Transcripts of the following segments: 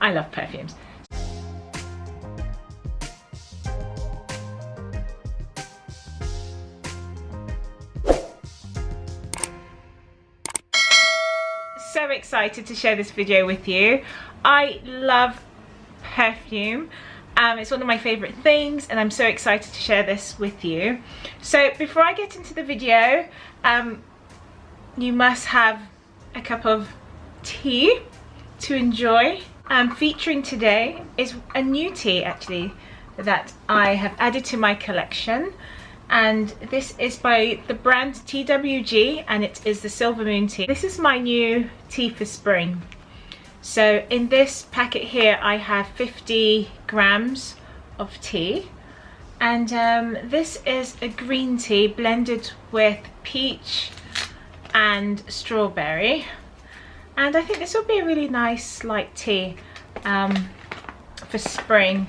I love perfumes. So excited to share this video with you. I love perfume. It's one of my favorite things, and I'm so excited to share this with you. So before I get into the video, you must have a cup of tea to enjoy. Featuring today is a new tea actually that I have added to my collection, and this is by the brand TWG, and it is the Silver Moon tea. This is my new tea for spring. So in this packet here I have 50 grams of tea, and this is a green tea blended with peach and strawberry, and I think this will be a really nice light tea for spring,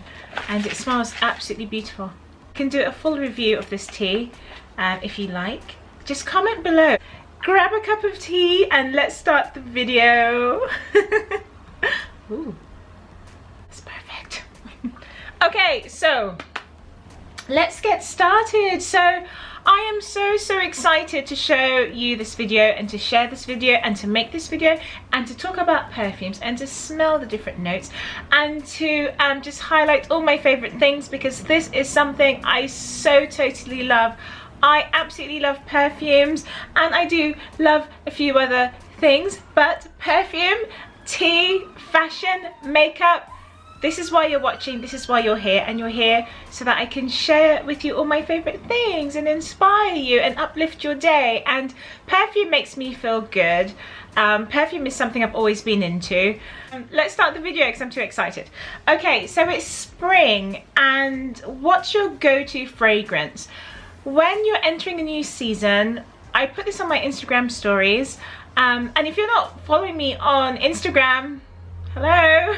and it smells absolutely beautiful. You can do a full review of this tea if you like. Just comment below. Grab a cup of tea and let's start the video. Ooh, that's perfect. Okay, so let's get started. So I am so excited to show you this video and to share this video and to make this video and to talk about perfumes and to smell the different notes and to just highlight all my favorite things, because this is something I so totally love. I absolutely love perfumes, and I do love a few other things, but perfume, tea, fashion, makeup, this is why you're watching, this is why you're here, and you're here so that I can share with you all my favorite things and inspire you and uplift your day. And perfume makes me feel good. Perfume is something I've always been into. Let's start the video because I'm too excited. Okay, so it's spring, and what's your go-to fragrance? When you're entering a new season, I put this on my Instagram stories, and if you're not following me on Instagram, hello.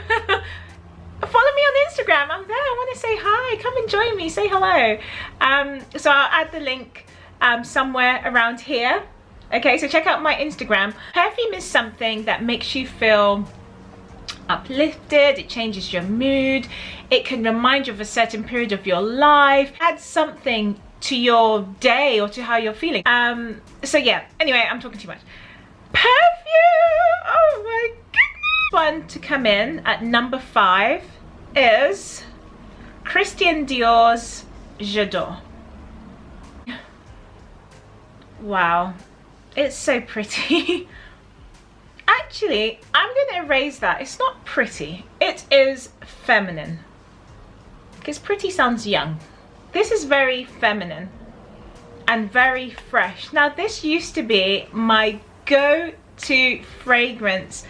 Follow me on Instagram, I'm there, I want to say hi, come and join me, say hello. So I'll add the link somewhere around here. Okay, so check out my Instagram. Perfume is something that makes you feel uplifted, it changes your mood, it can remind you of a certain period of your life, add something to your day or to how you're feeling. So yeah, anyway, I'm talking too much. Perfume, oh my goodness. One to come in at number 5 is Christian Dior's J'adore. Wow, it's so pretty. Actually, I'm going to erase that. It's not pretty, it is feminine, because pretty sounds young. This is very feminine and very fresh. Now this used to be my go-to fragrance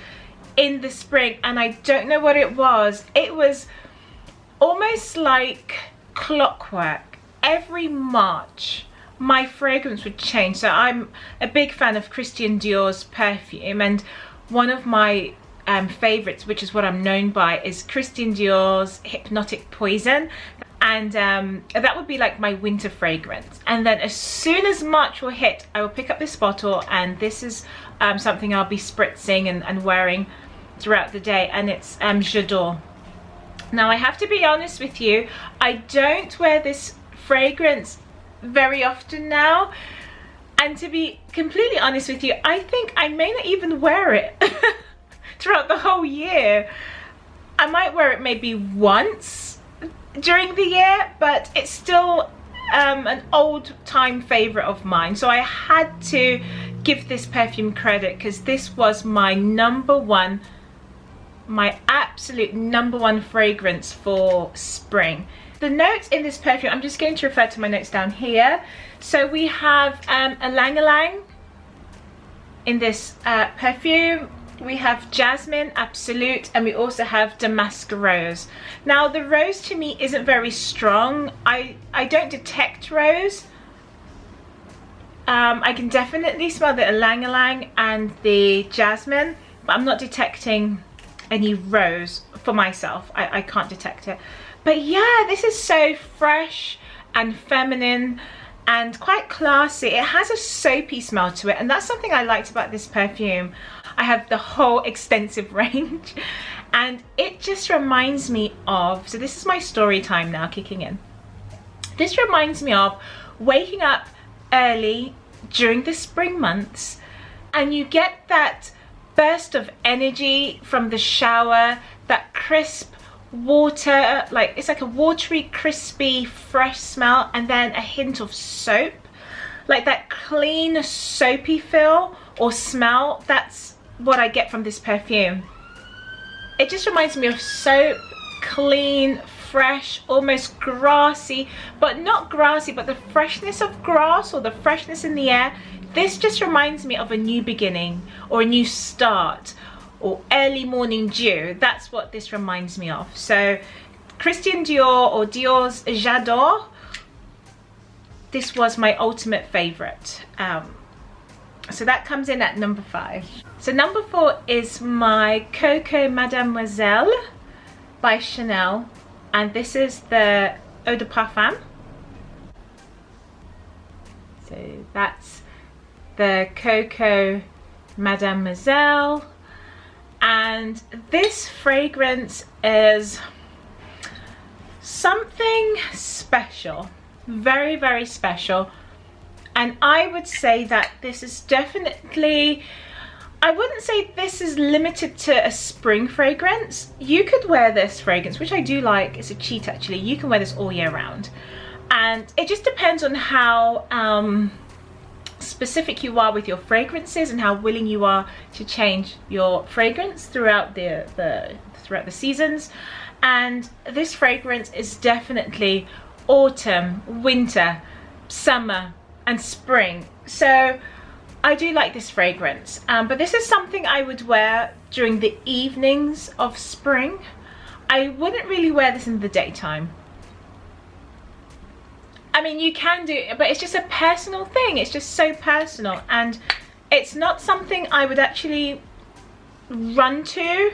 in the spring, and I don't know what it was. It was almost like clockwork. Every March my fragrance would change. So I'm a big fan of Christian Dior's perfume, and one of my favorites, which is what I'm known by, is Christian Dior's Hypnotic Poison, and that would be like my winter fragrance. And then as soon as March will hit, I will pick up this bottle, and this is something I'll be spritzing and wearing throughout the day, and it's J'adore. Now I have to be honest with you, I don't wear this fragrance very often now, and to be completely honest with you, I think I may not even wear it throughout the whole year. I might wear it maybe once during the year, but it's still an old time favorite of mine. So I had to give this perfume credit, because this was my number one, my absolute number one fragrance for spring. The notes in this perfume, I'm just going to refer to my notes down here. So we have a Lang Lang in this perfume. We have jasmine, absolute, and we also have damask rose. Now the rose to me isn't very strong. I don't detect rose. I can definitely smell the Lang Lang and the jasmine, but I'm not detecting any rose for myself. I can't detect it. But yeah, this is so fresh and feminine and quite classy. It has a soapy smell to it, and that's something I liked about this perfume. I have the whole extensive range, and it just reminds me of, so this is my story time now kicking in. This reminds me of waking up early during the spring months, and you get that burst of energy from the shower, that crisp water, like it's like a watery, crispy, fresh smell, and then a hint of soap, like that clean, soapy feel or smell. That's what I get from this perfume. It just reminds me of soap, clean, fresh, almost grassy, but not grassy, but the freshness of grass or the freshness in the air. This just reminds me of a new beginning or a new start or early morning dew. That's what this reminds me of. So Christian Dior, or Dior's J'adore, this was my ultimate favorite. So that comes in at number 5. So number 4 is my Coco Mademoiselle by Chanel, and this is the Eau de Parfum. So that's the Coco Mademoiselle, and this fragrance is something special, very, very special. And I would say that this is definitely, I wouldn't say this is limited to a spring fragrance. You could wear this fragrance, which I do like, it's a cheat actually, you can wear this all year round. And it just depends on how specific you are with your fragrances and how willing you are to change your fragrance throughout the seasons. And this fragrance is definitely autumn, winter, summer and spring. So I do like this fragrance, but this is something I would wear during the evenings of spring. I wouldn't really wear this in the daytime. I mean, you can do it, but it's just a personal thing. It's just so personal, and it's not something I would actually run to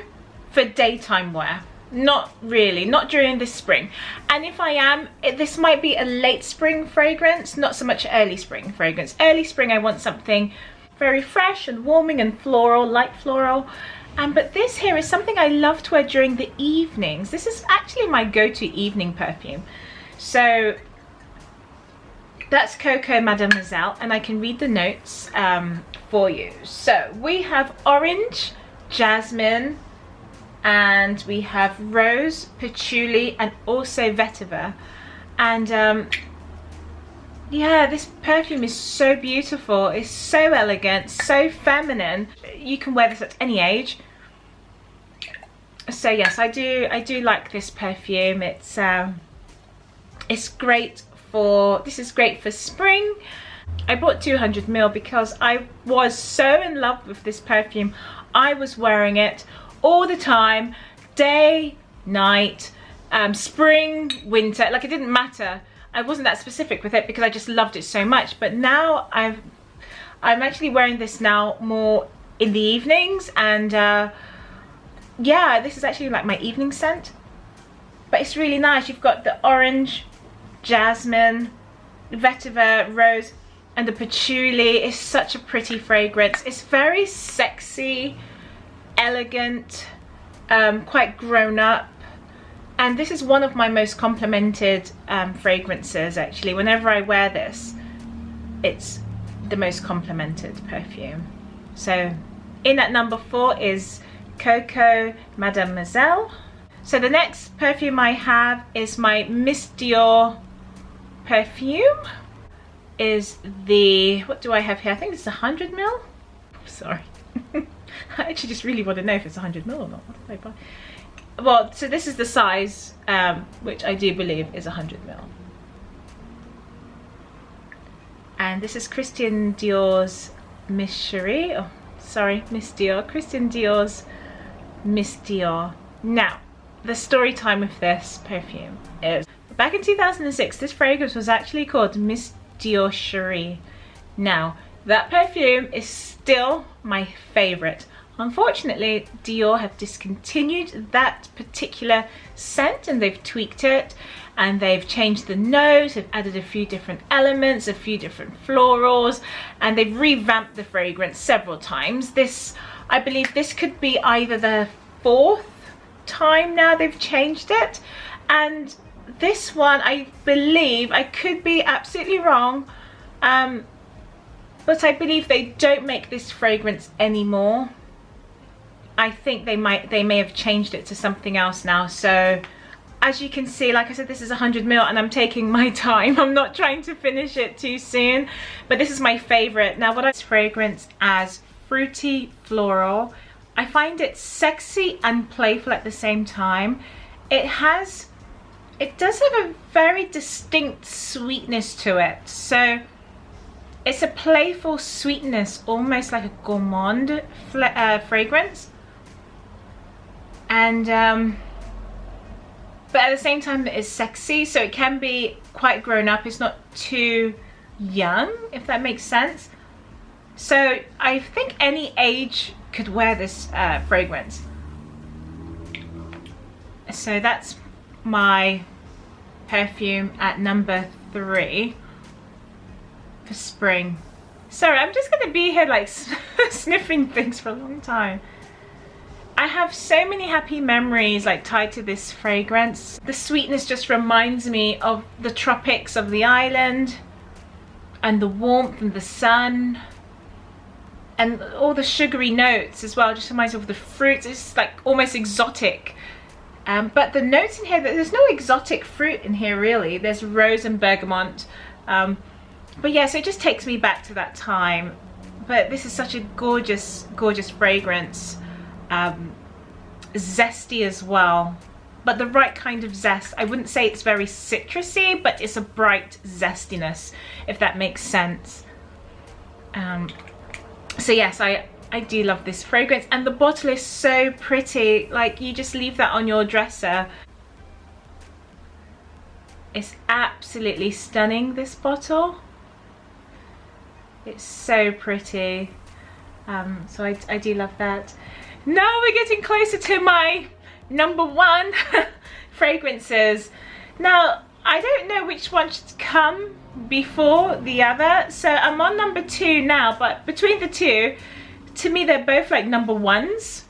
for daytime wear. Not really, not during this spring. And if I am, this might be a late spring fragrance, not so much early spring fragrance. Early spring, I want something very fresh and warming and floral, light floral. But this here is something I love to wear during the evenings. This is actually my go-to evening perfume. So that's Coco Mademoiselle, and I can read the notes for you. So we have orange, jasmine, and we have rose, patchouli, and also vetiver. And yeah, this perfume is so beautiful, it's so elegant, so feminine. You can wear this at any age. So yes, I do like this perfume. It's great for, this is great for spring. I bought 200 ml because I was so in love with this perfume. I was wearing it all the time, day, night, spring, winter, like it didn't matter. I wasn't that specific with it because I just loved it so much. But now I'm actually wearing this now more in the evenings, and yeah, this is actually like my evening scent. But it's really nice. You've got the orange, jasmine, vetiver, rose, and the patchouli. It's such a pretty fragrance. It's very sexy, elegant, quite grown up, and this is one of my most complimented fragrances actually. Whenever I wear this, it's the most complimented perfume. So in at number 4 is Coco Mademoiselle. So the next perfume I have is my Miss Dior perfume. Is the, what do I have here? I think it's 100 ml. Sorry. I actually just really want to know if it's 100 ml or not. What did I buy? Well, so this is the size, which I do believe is 100 ml. And this is Christian Dior's Miss Cherie. Oh, sorry, Miss Dior. Christian Dior's Miss Dior. Now, the story time with this perfume is, back in 2006, this fragrance was actually called Miss Dior Cherie. Now, that perfume is still my favorite. Unfortunately, Dior have discontinued that particular scent, and they've tweaked it, and they've changed the nose, they've added a few different elements, a few different florals, and they've revamped the fragrance several times. This, I believe this could be either the 4th time now they've changed it. And this one, I believe, I could be absolutely wrong, but I believe they don't make this fragrance anymore. I think they may have changed it to something else now. So as you can see, like I said, this is 100 ml and I'm taking my time. I'm not trying to finish it too soon, but this is my favorite. Now, what I this fragrance as fruity floral. I find it sexy and playful at the same time. It does have a very distinct sweetness to it. So it's a playful sweetness, almost like a gourmand fragrance. And but at the same time it is sexy, so it can be quite grown up. It's not too young, if that makes sense. So I think any age could wear this fragrance. So that's my perfume at number 3 for spring. Sorry, I'm just gonna be here like sniffing things for a long time. I have so many happy memories like tied to this fragrance. The sweetness just reminds me of the tropics of the island, and the warmth and the sun, and all the sugary notes as well. Just reminds me of the fruits. It's like almost exotic. But the notes in here, there's no exotic fruit in here really. There's rose and bergamot. But yeah, so it just takes me back to that time. But this is such a gorgeous, gorgeous fragrance. Zesty as well, but the right kind of zest. I wouldn't say it's very citrusy, but it's a bright zestiness, if that makes sense. So yes, I do love this fragrance, and the bottle is so pretty. Like, you just leave that on your dresser. It's absolutely stunning, this bottle. It's so pretty. So I do love that. Now we're getting closer to my number 1 fragrances. Now, I don't know which one should come before the other, so I'm on number 2 now, but between the two, to me they're both like number 1s.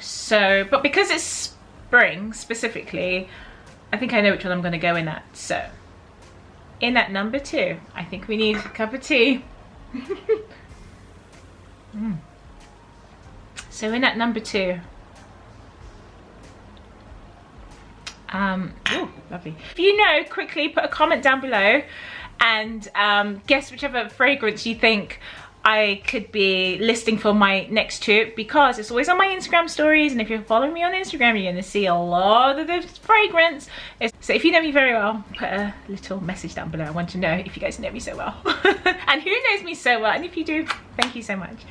So, but because it's spring specifically, I think I know which one I'm going to go in at. So, in at number 2, I think we need a cup of tea. So in at number 2, ooh, lovely. If you know, quickly put a comment down below and guess whichever fragrance you think I could be listing for my next shoot, because it's always on my Instagram stories, and if you're following me on Instagram, you're going to see a lot of this fragrance. So if you know me very well, put a little message down below. I want to know if you guys know me so well. And who knows me so well, and if you do, thank you so much.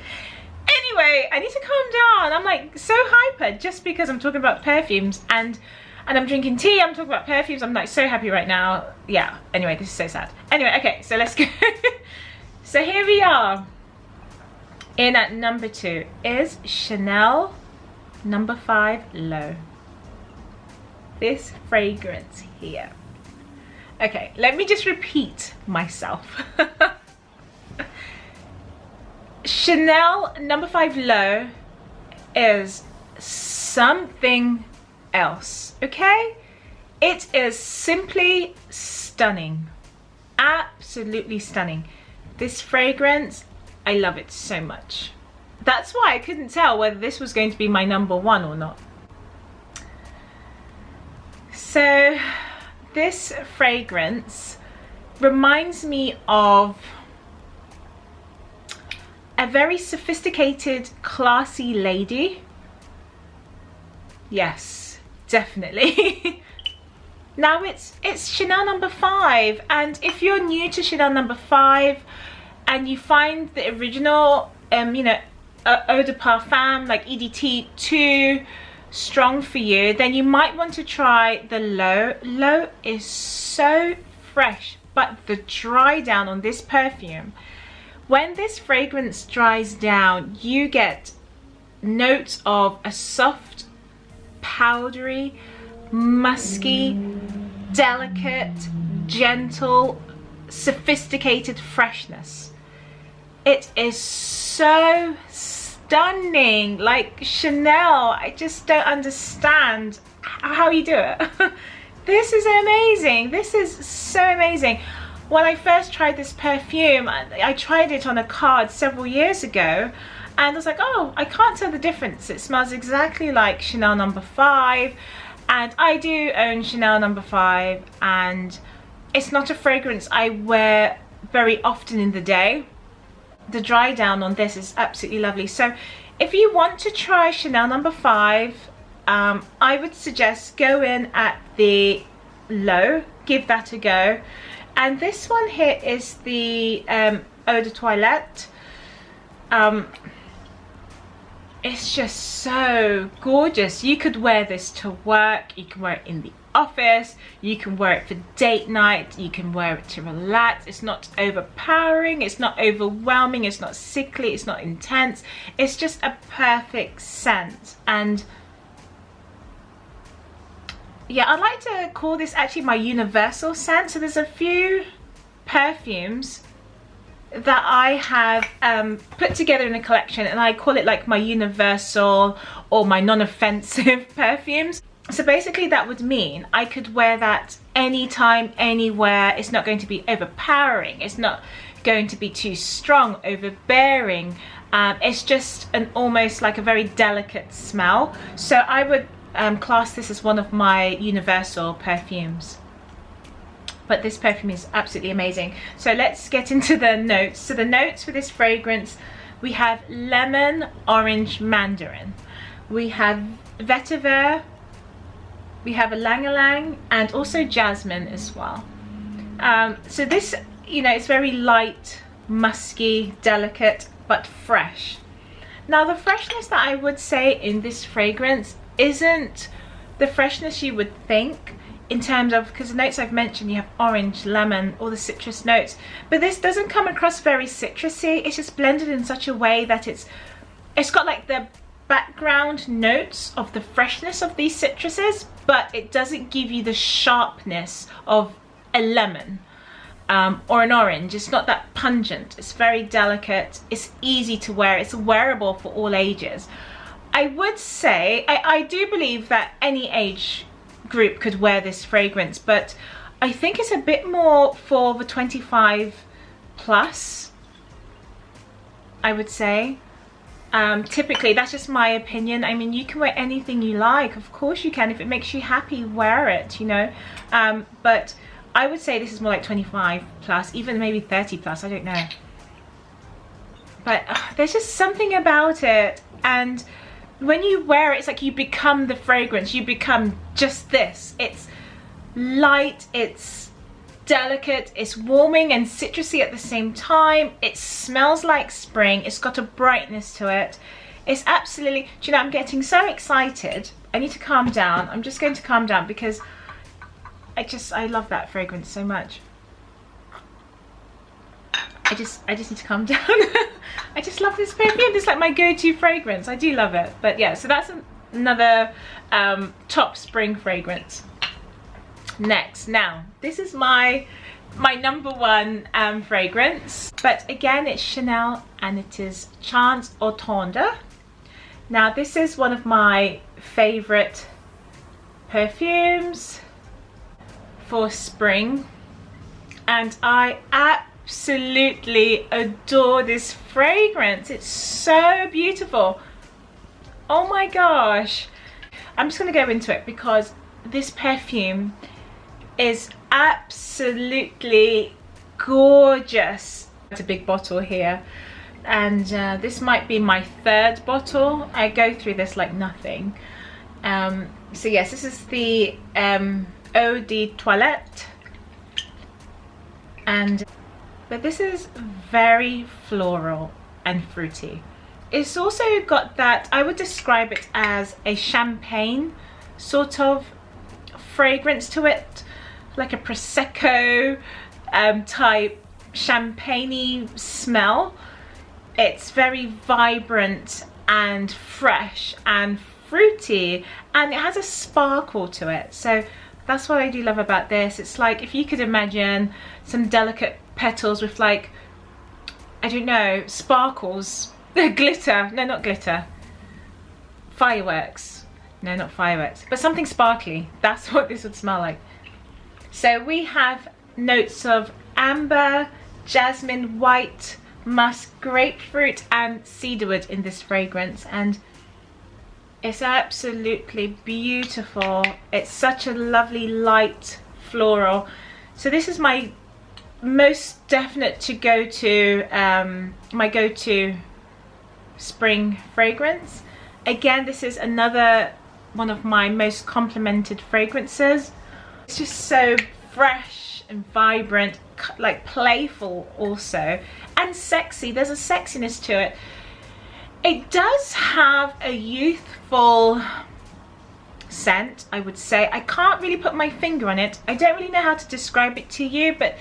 Anyway, I need to calm down. I'm like so hyper just because I'm talking about perfumes, and I'm drinking tea. I'm talking about perfumes. I'm like so happy right now. Yeah, anyway, this is so sad. Anyway, okay, so let's go. So here we are. In at number 2 is Chanel number 5 Low. This fragrance here. Okay, let me just repeat myself. Chanel number 5 Low is something else, okay? It is simply stunning. Absolutely stunning. This fragrance, I love it so much. That's why I couldn't tell whether this was going to be my number 1 or not. So this fragrance reminds me of a very sophisticated, classy lady. Yes, definitely. Now it's Chanel number 5, and if you're new to Chanel number 5 and you find the original you know, eau de parfum like EDT too strong for you, then you might want to try the Low. Low is so fresh, but the dry down on this perfume, when this fragrance dries down, you get notes of a soft, powdery, musky, delicate, gentle, sophisticated freshness. It is so stunning. stunning, like Chanel. I just don't understand how you do it. This is amazing. This is so amazing. When I first tried this perfume, I tried it on a card several years ago, and I was like, oh, I can't tell the difference. It smells exactly like Chanel No. 5, and I do own Chanel No. 5, and it's not a fragrance I wear very often in the day. The dry down on this is absolutely lovely. So if you want to try Chanel No. 5, I would suggest go in at the low, give that a go. And this one here is the Eau de Toilette. It's just so gorgeous. You could wear this to work, you can wear it in the office, you can wear it for date night, you can wear it to relax. It's not overpowering, it's not overwhelming, it's not sickly, it's not intense. It's just a perfect scent. And yeah, I like to call this actually my universal scent. So there's a few perfumes that I have put together in a collection, and I call it like my universal or my non-offensive perfumes. So basically that would mean I could wear that anytime, anywhere. It's not going to be overpowering, it's not going to be too strong, overbearing. It's just an almost like a very delicate smell. So I would class this as one of my universal perfumes. But this perfume is absolutely amazing. So let's get into the notes. So the notes for this fragrance, we have lemon, orange, mandarin. We have vetiver, we have ylang ylang, and also jasmine as well. So this, you know, it's very light, musky, delicate, but fresh. Now the freshness that I would say in this fragrance isn't the freshness you would think, in terms of, because the notes I've mentioned, you have orange, lemon, all the citrus notes, but this doesn't come across very citrusy. It's just blended in such a way that it's got like the background notes of the freshness of these citruses, but it doesn't give you the sharpness of a lemon or an orange. It's not that pungent. It's very delicate. It's easy to wear. It's wearable for all ages. I would say, I do believe that any age group could wear this fragrance, but I think it's a bit more for the 25 plus, I would say. Typically, that's just my opinion. I mean, you can wear anything you like, of course you can. If it makes you happy, wear it, you know. But I would say this is more like 25 plus, even maybe 30 plus, I don't know. But there's just something about it, and when you wear it, it's like you become the fragrance. You become just this. It's light, it's delicate, it's warming and citrusy at the same time. It smells like spring. It's got a brightness to it. It's absolutely, do you know, I'm getting so excited. I need to calm down. I'm just going to calm down because I love that fragrance so much. I just need to calm down. I just love this perfume. It's like my go-to fragrance. I do love it. But yeah, so that's another top spring fragrance. Next, now this is my number one fragrance, but again it's Chanel, and it is Chance au Tendre. Now this is one of my favorite perfumes for spring, and I absolutely adore this fragrance. It's so beautiful. Oh my gosh. I'm just gonna go into it because this perfume is absolutely gorgeous. It's a big bottle here, and this might be my third bottle. I go through this like nothing. So yes, this is the Eau de Toilette, but this is very floral and fruity. It's also got that, I would describe it as a champagne sort of fragrance to it, like a Prosecco type champagne-y smell. It's very vibrant and fresh and fruity, and it has a sparkle to it. So that's what I do love about this. It's like if you could imagine some delicate petals with, like, I don't know, sparkles glitter. No, not glitter. Fireworks. No, not fireworks, but something sparkly. That's what this would smell like. So we have notes of amber, jasmine, white, musk, grapefruit and cedarwood in this fragrance, and it's absolutely beautiful. It's such a lovely light floral. So this is my most definite to go to, my go-to spring fragrance. Again, this is another one of my most complimented fragrances. It's just so fresh and vibrant, like playful also, and sexy. There's a sexiness to it. It does have a youthful scent, I would say. I can't really put my finger on it. I don't really know how to describe it to you, but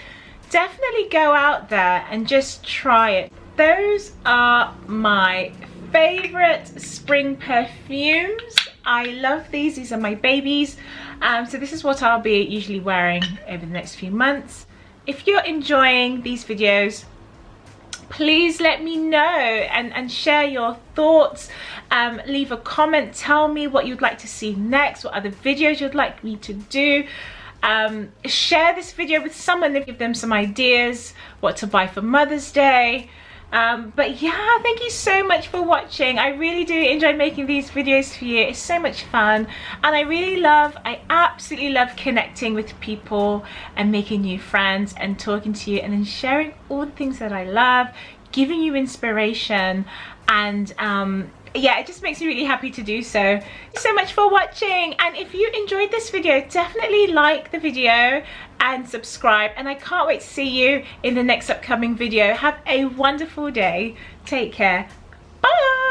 definitely go out there and just try it. Those are my favorite spring perfumes. I love these. These are my babies. So this is what I'll be usually wearing over the next few months. If you're enjoying these videos, please let me know and share your thoughts. Leave a comment. Tell me what you'd like to see next, what other videos you'd like me to do. Share this video with someone and give them some ideas what to buy for Mother's Day. But yeah, thank you so much for watching. I really do enjoy making these videos for you. It's so much fun, and I absolutely love connecting with people and making new friends and talking to you and then sharing all the things that I love, giving you inspiration, and yeah, it just makes me really happy to do so. Thank you so much for watching, and if you enjoyed this video, definitely like the video and subscribe, and I can't wait to see you in the next upcoming video. Have a wonderful day. Take care. Bye.